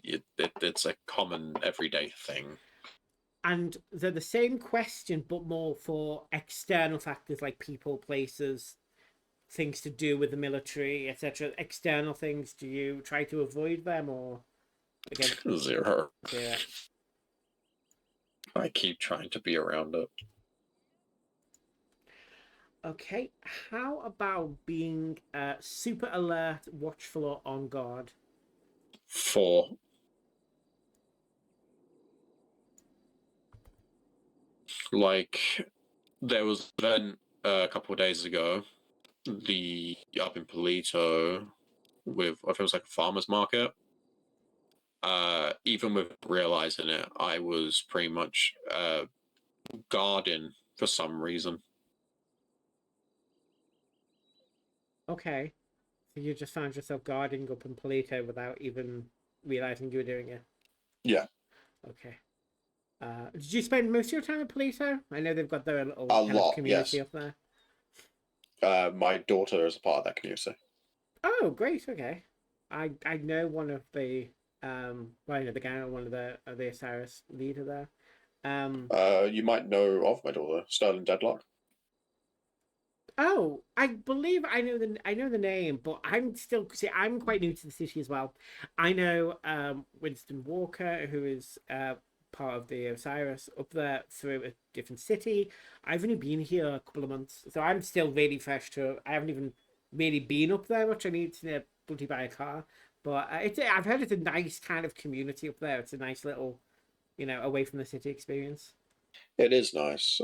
B: It's a common everyday thing.
A: And they're the same question, but more for external factors like people, places, things to do with the military, etc. External things. Do you try to avoid them, or again,
B: 0.
A: 0?
B: I keep trying to be around it.
A: Okay. How about being super alert, watchful, or on guard?
B: 4. Like, there was an event a couple of days ago, up in Polito, with, I think it was like a farmer's market. Even with realizing it, I was pretty much guarding for some reason.
A: Okay. So you just found yourself guarding up in Polito without even realizing you were doing it.
B: Yeah.
A: Okay. Did you spend most of your time at Polito? I know they've got their little
B: A
A: kind of
B: lot,
A: community
B: yes.
A: up there.
B: My daughter is a part of that community.
A: Oh, great. Okay. I know one of the well, I know the guy, one of the Osiris leader there.
B: You might know of my daughter, Sterling Deadlock.
A: Oh, I believe I know the name, but I'm still see I'm quite new to the city as well. I know Winston Walker, who is part of the Osiris up there through a different city. I've only been here a couple of months, so I'm still really fresh to. I haven't even really been up there much. I need to bloody buy a car, but I've heard it's a nice kind of community up there. It's a nice little, away from the city experience.
B: It is nice.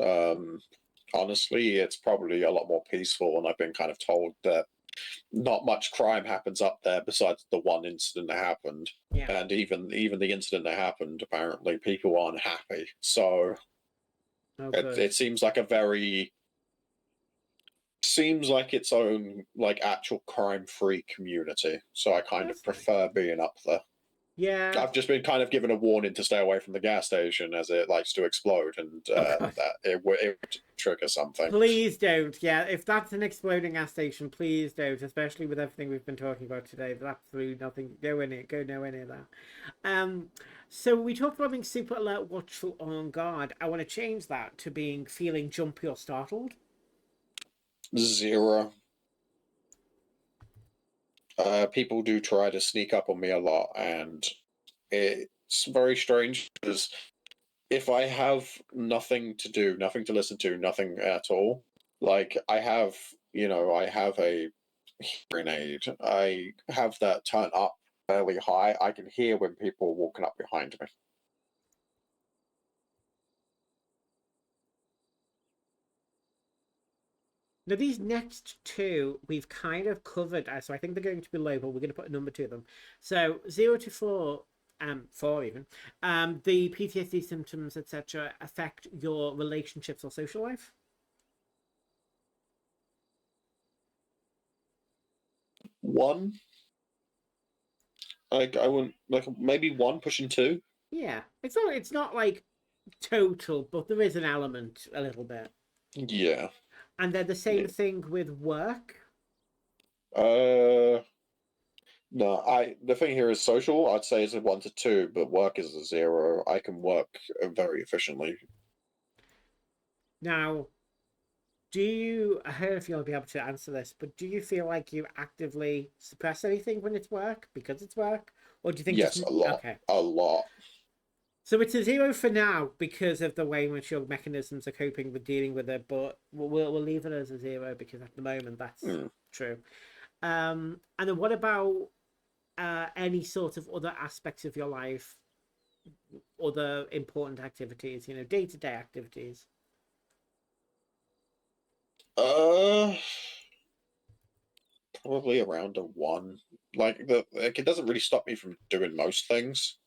B: Honestly, it's probably a lot more peaceful, and I've been kind of told that not much crime happens up there besides the one incident that happened.
A: Yeah.
B: And even the incident that happened, apparently people aren't happy. So
A: Oh,
B: it,
A: good.
B: it seems like its own like actual crime-free community. So I kind of
A: That's nice.
B: prefer being up there.
A: Yeah.
B: I've just been kind of given a warning to stay away from the gas station as it likes to explode, and
A: Oh, God.
B: that it would trigger something.
A: Please don't. Yeah, if that's an exploding gas station, please don't. Especially with everything we've been talking about today. There's absolutely nothing. Go in it. Go nowhere near that. Um, so we talked about being super alert, watchful, on guard. I want to change that to being feeling jumpy or startled.
B: Zero. People do try to sneak up on me a lot, and it's very strange because if I have nothing to do, nothing to listen to, nothing at all, like I have a hearing aid. I have that turned up fairly high. I can hear when people are walking up behind me.
A: Now, these next two we've kind of covered, so I think they're going to be low, but we're going to put a number to them. So 0 to 4, four even, the PTSD symptoms, etc., affect your relationships or social life.
B: One, like I wouldn't like maybe one pushing two.
A: Yeah, it's not like total, but there is an element a little bit.
B: Yeah.
A: And then the same
B: Yeah.
A: thing with work.
B: Uh, no, the thing here is social. I'd say is a 1 to 2, but work is a 0. I can work very efficiently.
A: Now, I don't know if you'll be able to answer this, but do you feel like you actively suppress anything when it's work because it's work? Or do you think just,
B: Yes, a lot,
A: okay.
B: a lot.
A: So it's a 0 for now because of the way in which your mechanisms are coping with dealing with it, but we'll leave it as a 0 because at the moment that's
B: Mm.
A: true. And then what about any sort of other aspects of your life, other important activities, day-to-day activities?
B: Uh, Probably around a 1. It doesn't really stop me from doing most things.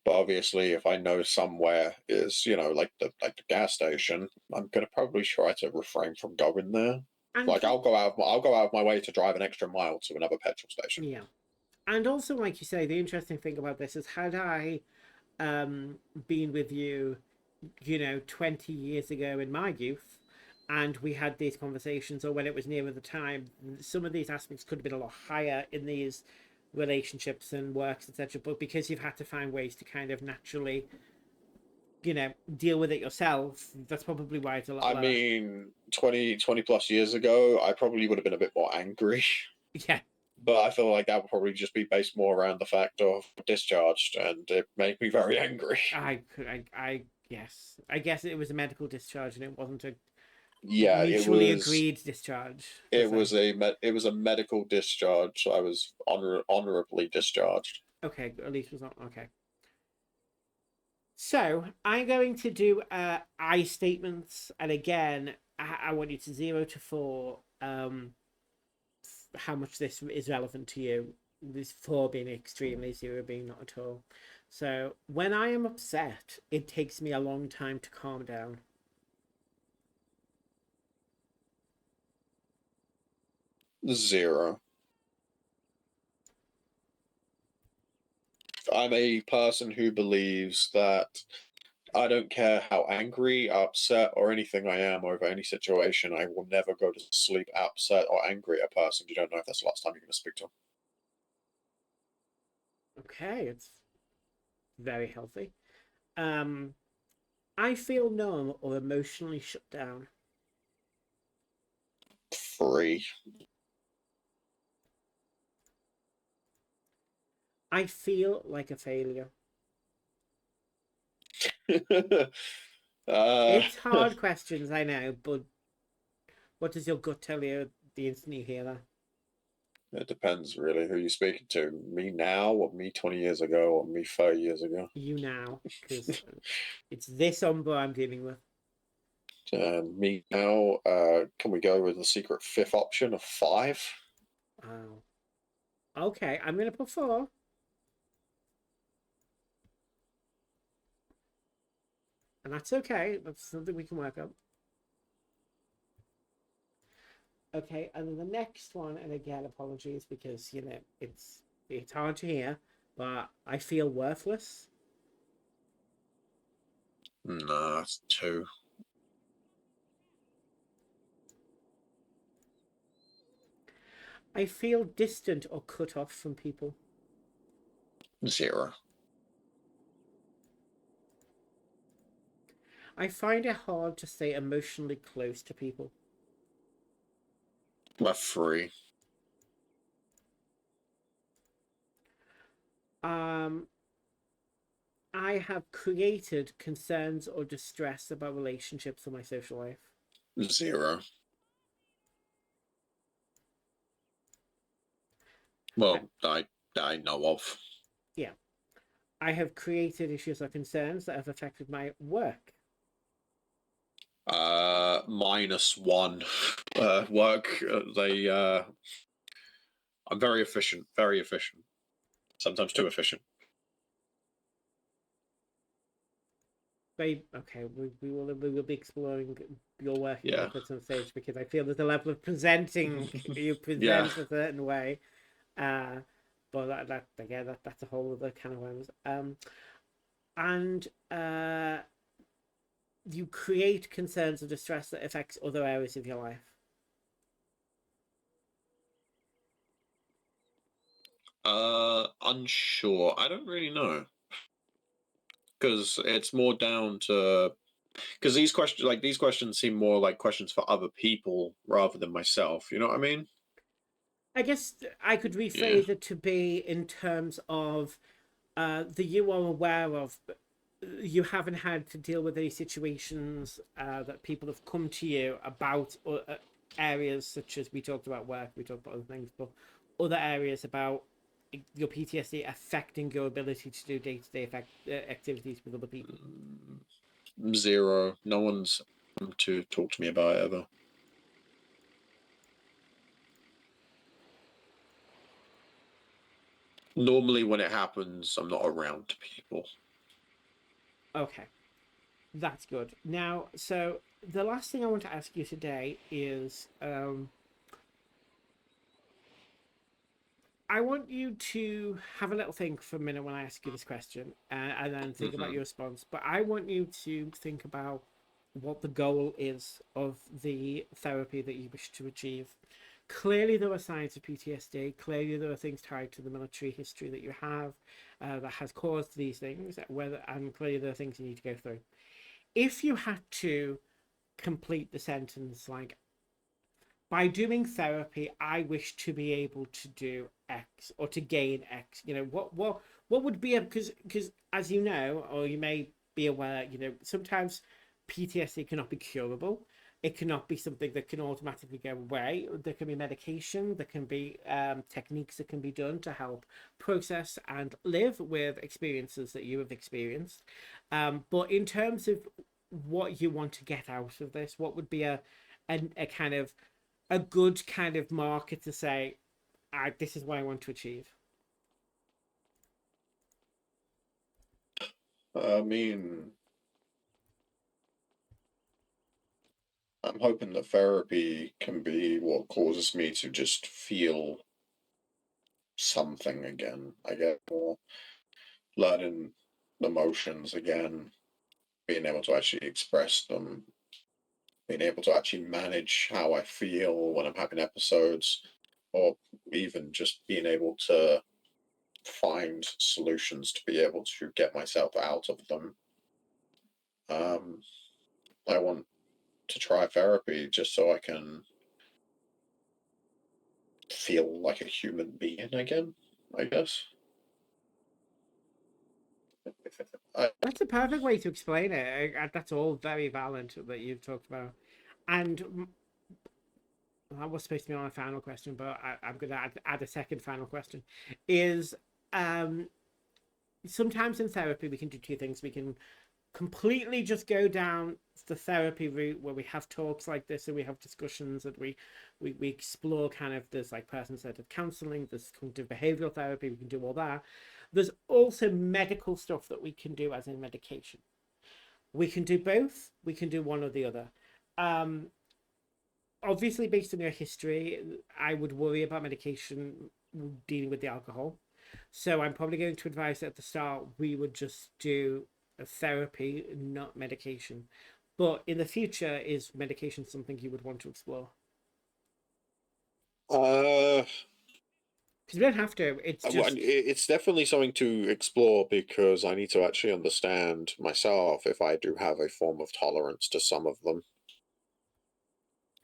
B: But obviously, if I know somewhere is, like the gas station, I'm gonna probably try to refrain from going there.
A: And
B: Like I'll go out of my way to drive an extra mile to another petrol station.
A: yeah, and also like you say, the interesting thing about this is had I been with you, 20 years ago in my youth, and we had these conversations, or when it was nearer the time, some of these aspects could have been a lot higher in these relationships and works, etc. But because you've had to find ways to kind of naturally, deal with it yourself, that's probably why it's a lot
B: I
A: lower.
B: mean, 20 plus years ago, I probably would have been a bit more angry,
A: Yeah,
B: but I feel like that would probably just be based more around the fact of discharged, and it made me very angry.
A: yes, I guess it was a medical discharge and it wasn't a
B: Yeah,
A: mutually agreed discharge per se.
B: it was a medical discharge. So I was honorably discharged.
A: Okay, at least it was not okay. So I'm going to do I statements, and again, I want you to 0 to 4. How much this is relevant to you? This 4 being extremely, 0 being not at all. So when I am upset, it takes me a long time to calm down.
B: 0. I'm a person who believes that I don't care how angry, upset, or anything I am over any situation. I will never go to sleep upset or angry at a person. You don't know if that's the last time you're going to speak to them.
A: Okay, it's very healthy. Um, I feel numb or emotionally shut down.
B: 3.
A: I feel like a failure.
B: uh,
A: It's hard questions, I know, but what does your gut tell you the instant you hear that?
B: It depends really who you're speaking to. Me now, or me 20 years ago, or me 30 years ago.
A: You now, because it's this Umbra I'm dealing with.
B: Me now. Can we go with the secret fifth option of 5?
A: Wow. Okay, I'm gonna put 4. And that's okay. That's something we can work on. Okay, and then the next one, and again, apologies because it's hard to hear, but I feel worthless.
B: Nah, it's 2.
A: I feel distant or cut off from people.
B: 0.
A: I find it hard to stay emotionally close to people.
B: About 3.
A: Um, I have created concerns or distress about relationships in my social life.
B: 0.
A: I,
B: Well, I know of.
A: yeah, I have created issues or concerns that have affected my work.
B: -1. Work. I'm very efficient. Very efficient. Sometimes too efficient.
A: Okay. We will be exploring your working
B: Yeah.
A: methods on stage because I feel there's a level of presenting you
B: Yeah.
A: present a certain way. Uh, but that's a whole other kind of worms. And you create concerns of distress that affects other areas of your life.
B: Unsure. I don't really know because it's more down to because these questions seem more like questions for other people rather than myself. You know what I mean?
A: I guess I could
B: Yeah.
A: rephrase it to be in terms of that you are aware of, but you haven't had to deal with any situations that people have come to you about areas such as we talked about work, we talked about other things, but other areas about your PTSD affecting your ability to do day-to-day activities with other people.
B: 0. No one's come to talk to me about it ever. Normally, when it happens, I'm not around people.
A: Okay, that's good. Now, so the last thing I want to ask you today is I want you to have a little think for a minute when I ask you this question, and then think about
B: Hmm.
A: your response. But I want you to think about what the goal is of the therapy that you wish to achieve. Clearly, there are signs of PTSD. Clearly, there are things tied to the military history that you have that has caused these things. And clearly, there are things you need to go through. If you had to complete the sentence like, by doing therapy, I wish to be able to do X or to gain X. What would be a because as you know, or you may be aware, sometimes PTSD cannot be curable. It cannot be something that can automatically go away. There can be medication. There can be techniques that can be done to help process and live with experiences that you have experienced. But in terms of what you want to get out of this, what would be a kind of a good kind of marker to say, this is what I want to achieve.
B: I mean, I'm hoping that therapy can be what causes me to just feel something again. I get more learning emotions again, being able to actually express them, being able to actually manage how I feel when I'm having episodes, or even just being able to find solutions to be able to get myself out of them. Um, I want to try therapy just so I can feel like a human being again, I guess. I,
A: That's a perfect way to explain it. That's all very valid that you've talked about. And that was supposed to be my final question, but I'm going to add a second final question. Is um, sometimes in therapy we can do two things. We can completely just go down the therapy route where we have talks like this and we have discussions and we explore kind of this like person-centered counseling, this cognitive behavioral therapy. We can do all that. There's also medical stuff that we can do, as in medication. We can do both. We can do one or the other. Um, Obviously, based on your history, I would worry about medication dealing with the alcohol. So I'm probably going to advise that at the start we would just do a therapy, not medication. But in the future, is medication something you would want to explore?
B: Uh,
A: Because we don't have to. It's
B: well,
A: just
B: it's definitely something to explore because I need to actually understand myself if I do have a form of tolerance to some of them.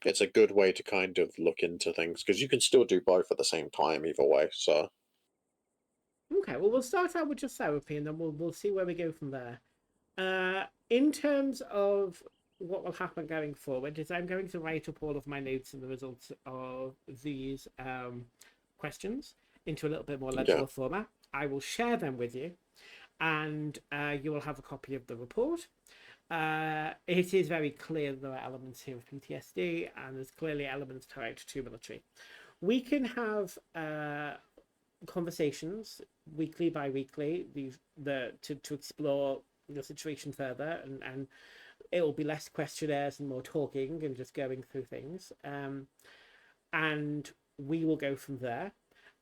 B: It's a good way to kind of look into things because you can still do both at the same time either way. So,
A: okay. Well, we'll start out with just therapy, and then we'll see where we go from there. In terms of what will happen going forward, is I'm going to write up all of my notes and the results of these questions into a little bit more
B: yeah.
A: legible format. I will share them with you, and you will have a copy of the report. It is very clear there are elements here of PTSD, and there's clearly elements tied to military. We can have conversations weekly by weekly to explore the situation further, and it will be less questionnaires and more talking and just going through things, and we will go from there.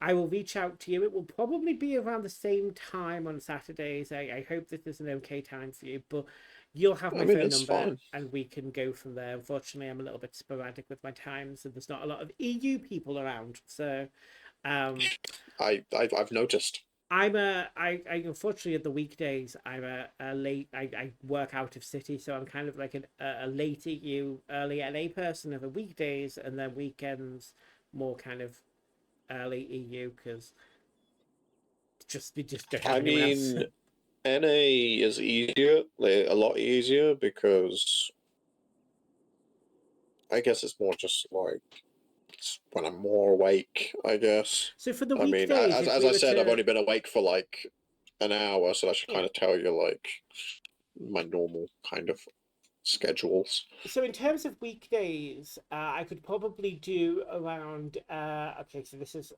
A: I will reach out to you. It will probably be around the same time on Saturdays. I hope this is an okay time for you, but you'll have
B: I
A: my
B: mean,
A: phone
B: it's
A: number
B: fine.
A: and we can go from there. Unfortunately, I'm a little bit sporadic with my times and there's not a lot of EU people around. So um,
B: I've noticed.
A: I unfortunately at the weekdays I'm a late I work out of city, so I'm kind of like a late EU early LA person of the weekdays, and then weekends more kind of early EU because just we just don't have
B: I
A: anyone else.
B: mean, NA is easier, like, a lot easier because I guess it's more just like it's when I'm more awake, I guess.
A: So for the
B: I mean,
A: weekdays, if
B: as
A: we
B: I
A: were
B: said, I've
A: to
B: only been awake for like an hour, so that should
A: yeah,
B: kind of tell you like my normal kind of schedules.
A: so in terms of weekdays, I could probably do around. Okay, so this is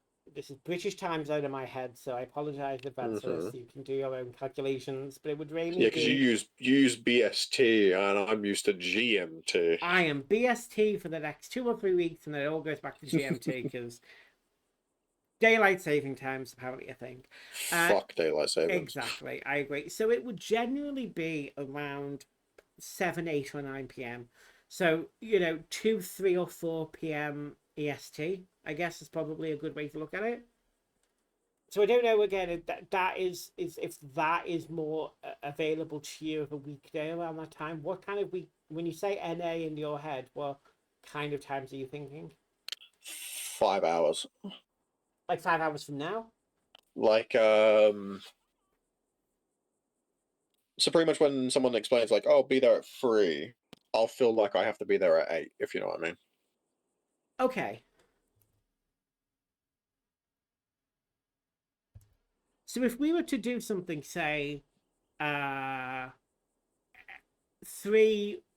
A: British time zone in my head, so I apologize in advance for this.
B: Hmm.
A: You can do your own calculations, but it would mainly
B: Yeah, because
A: be.
B: you use BST and I'm used to GMT.
A: I am BST for the next 2 or 3 weeks, and then it all goes back to GMT because daylight saving time is apparently a thing. Uh,
B: Fuck daylight savings.
A: exactly, I agree. So it would generally be around 7, 8, or 9 p.m. So 2, 3, or 4 p.m. EST, I guess is probably a good way to look at it. So I don't know again if that is if that is more available to you of a weekday around that time. What kind of week when you say NA in your head? What kind of times are you thinking?
B: 5 hours.
A: Like 5 hours from now?
B: Like so pretty much when someone explains like, "Oh, be there at 3," I'll feel like I have to be there at 8, if you know what I mean.
A: Okay. So if we were to do something, say, uh,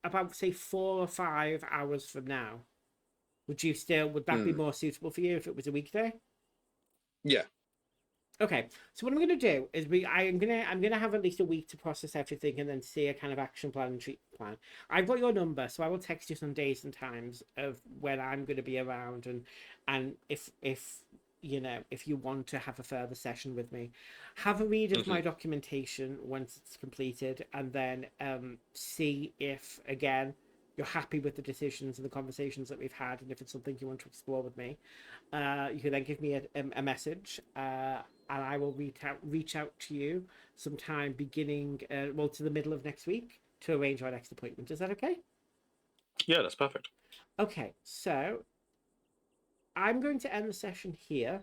A: about say 4 or 5 hours from now, would that be
B: Hmm.
A: more suitable for you if it was a weekday?
B: Yeah.
A: Okay, so what I'm gonna do is I'm gonna have at least a week to process everything and then see a kind of action plan and treatment plan. I've got your number, so I will text you some days and times of when I'm gonna be around and if if you want to have a further session with me, have a read of
B: Hmm.
A: my documentation once it's completed, and then see if again you're happy with the decisions and the conversations that we've had, and if it's something you want to explore with me. You can then give me a message, and I will reach out to you sometime beginning, well, to the middle of next week to arrange our next appointment. Is that okay?
B: Yeah, that's perfect.
A: Okay, so I'm going to end the session here.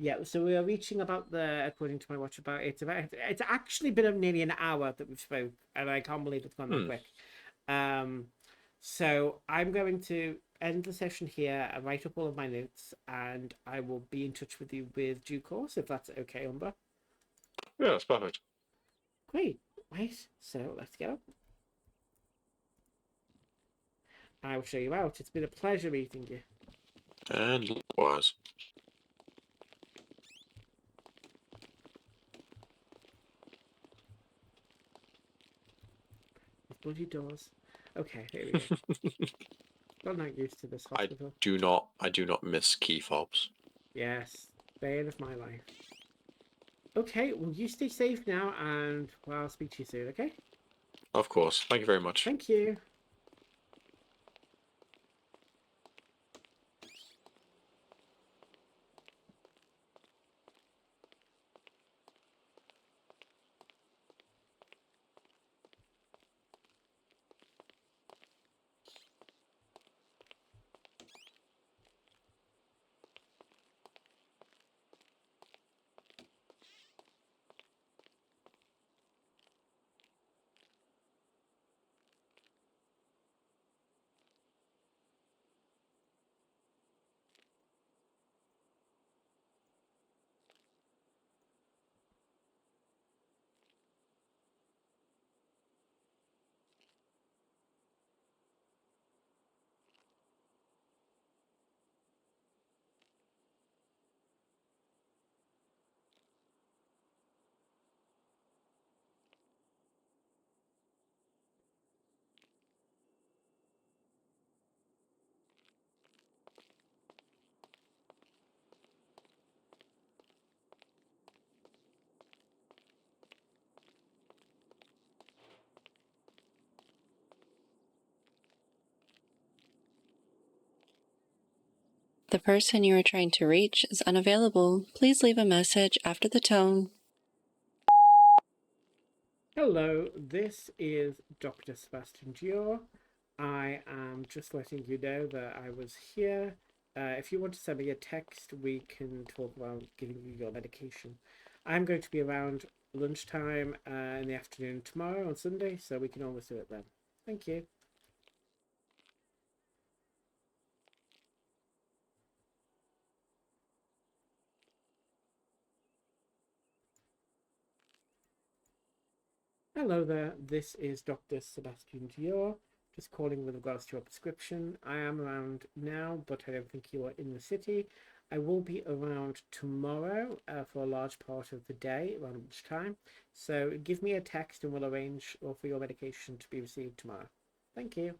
A: Yeah, so we are reaching about according to my watch, it's actually been nearly an hour that we've spoke, and I can't believe it's gone that
B: Hmm.
A: quick. So I'm going to end the session here and write up all of my notes, and I will be in touch with you with due course, if that's okay, Umber.
B: Yeah, that's perfect.
A: Great. Right, so let's go. I will show you out. It's been a pleasure meeting you.
B: And likewise.
A: These bloody doors. Okay, here we go. Got not used to this hospital.
B: I do not miss key fobs.
A: Yes, bane of my life. Okay, well, you stay safe now, and well, I'll speak to you soon, okay?
B: Of course. Thank you very much.
A: Thank you.
C: The person you are trying to reach is unavailable. Please leave a message after the tone.
A: Hello, this is Dr. Sebastian Dior. I am just letting you know that I was here. If you want to send me a text, we can talk about giving you your medication. I'm going to be around lunchtime in the afternoon tomorrow on Sunday, so we can always do it then. Thank you. Hello there, this is Dr. Sebastian Dior. Just calling with regards to your prescription. I am around now, but I don't think you are in the city. I will be around tomorrow for a large part of the day around lunchtime. So give me a text and we'll arrange for your medication to be received tomorrow. Thank you.